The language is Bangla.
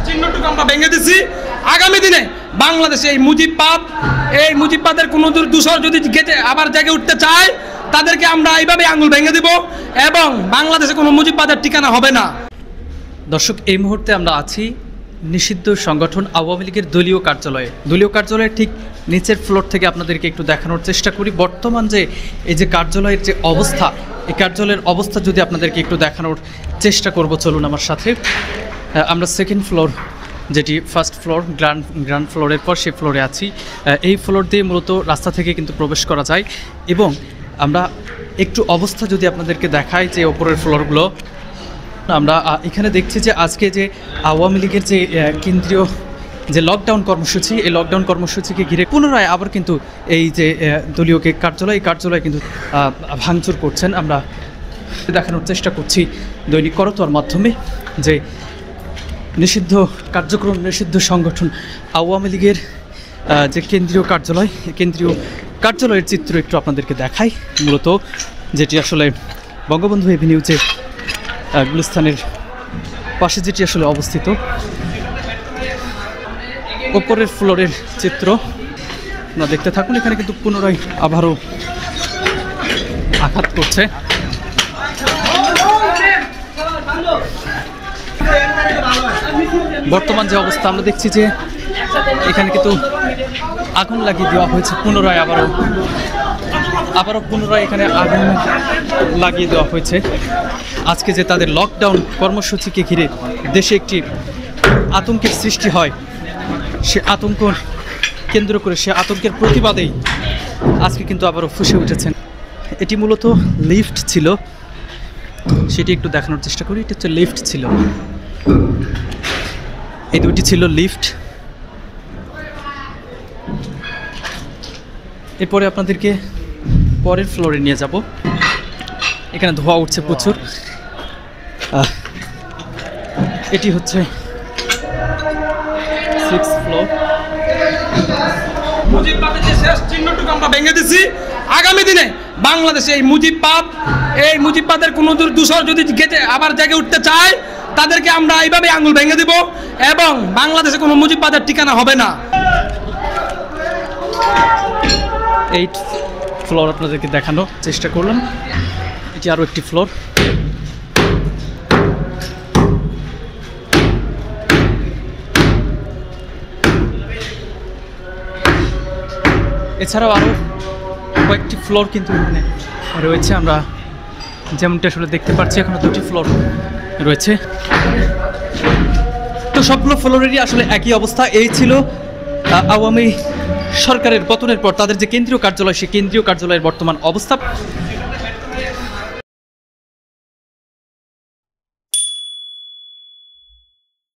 চিহ্নটুকু আমরা ভেঙে দিছি। আগামী দিনে বাংলাদেশে এই মুজিববাদের কোনো দূষর যদি গেটে আবার জেগে উঠতে চায় তাদেরকে আমরা এইভাবে আঙুল ভেঙে দিব এবং বাংলাদেশে কোনো মুজিববাদের ঠিকানা হবে না। দর্শক, এই মুহূর্তে আমরা আছি নিষিদ্ধ সংগঠন আওয়ামী লীগের দলীয় কার্যালয়ের ঠিক নিচের ফ্লোর থেকে আপনাদেরকে একটু দেখানোর চেষ্টা করি। বর্তমান যে এই যে কার্যালয়ের যে অবস্থা, এই কার্যালয়ের অবস্থা যদি আপনাদেরকে একটু দেখানোর চেষ্টা করব, চলুন আমার সাথে। আমরা সেকেন্ড ফ্লোর, যেটি ফার্স্ট ফ্লোর, গ্রাউন্ড ফ্লোরের পর সেই ফ্লোরে আছি। এই ফ্লোর দিয়ে মূলত রাস্তা থেকে কিন্তু প্রবেশ করা যায় এবং আমরা একটু অবস্থা যদি আপনাদেরকে দেখাই যে ওপরের ফ্লোরগুলো, আমরা এখানে দেখছি যে আজকে যে আওয়ামী লীগের যে কেন্দ্রীয় যে লকডাউন কর্মসূচি, এই লকডাউন কর্মসূচিকে ঘিরে পুনরায় আবার কিন্তু এই যে দলীয় কার্যালয় কিন্তু ভাঙচুর করছেন। আমরা দেখানোর চেষ্টা করছি দৈনিক করতোয়ার মাধ্যমে যে নিষিদ্ধ কার্যক্রম, নিষিদ্ধ সংগঠন আওয়ামী লীগের যে কেন্দ্রীয় কার্যালয়ের চিত্র একটু আপনাদেরকে দেখাই। মূলত যেটি আসলে বঙ্গবন্ধু এভিনিউতে গুলিস্তানের পাশে যেটি আসলে অবস্থিত, ওপরের ফ্লোরের চিত্র আপনারা দেখতে থাকুন। এখানে কিন্তু পুনরায় আবারও আঘাত করছে। বর্তমান যে অবস্থা আমরা দেখছি যে এখানে কিন্তু আগুন লাগিয়ে দেওয়া হয়েছে, পুনরায় আবারও পুনরায় এখানে আগুন লাগিয়ে দেওয়া হয়েছে। আজকে যে তাদের লকডাউন কর্মসূচিকে ঘিরে দেশে একটি আতঙ্কের সৃষ্টি হয়, সে আতঙ্ক কেন্দ্র করে, সে আতঙ্কের প্রতিবাদেই আজকে কিন্তু আবারও ফুঁসে উঠেছেন। এটি মূলত লিফট ছিল, সেটি একটু দেখানোর চেষ্টা করি। এটা হচ্ছে লিফট ছিল, এই দুটি ছিল লিফট। এরপরে আপনাদেরকে পরের ফ্লোরে নিয়ে যাব। এখানে ধোঁয়া উঠছে প্রচুর। এটি হচ্ছে 6th ফ্লোর। মুজিববাদের যে শেষ চিহ্নটুকু আমরা ভেঙে দিছি। আগামী দিনে বাংলাদেশে এই মুজিববাদের কোনো দূষর যদি গেটে আবার জেগে উঠতে চায় তাদেরকে আমরা এইভাবে আঙুল ভেঙে দিব এবং বাংলাদেশে কোনো মুজিববাদের ঠিকানা হবে না। 8th ফ্লোর আপনাদেরকে দেখানোর চেষ্টা করলাম। এটি আরও একটি ফ্লোর। এছাড়াও আরও কয়েকটি ফ্লোর কিন্তু এখানে রয়েছে। আমরা যেমনটা আসলে দেখতে পাচ্ছি এখনো দুটি ফ্লোর রয়েছে। তো সবগুলো ফ্লোরেরই আসলে একই অবস্থা। এই ছিল আওয়ামী সরকারের পতনের পর তাদের যে কেন্দ্রীয় কার্যালয়, সেই কেন্দ্রীয় কার্যালয়ের বর্তমান অবস্থা।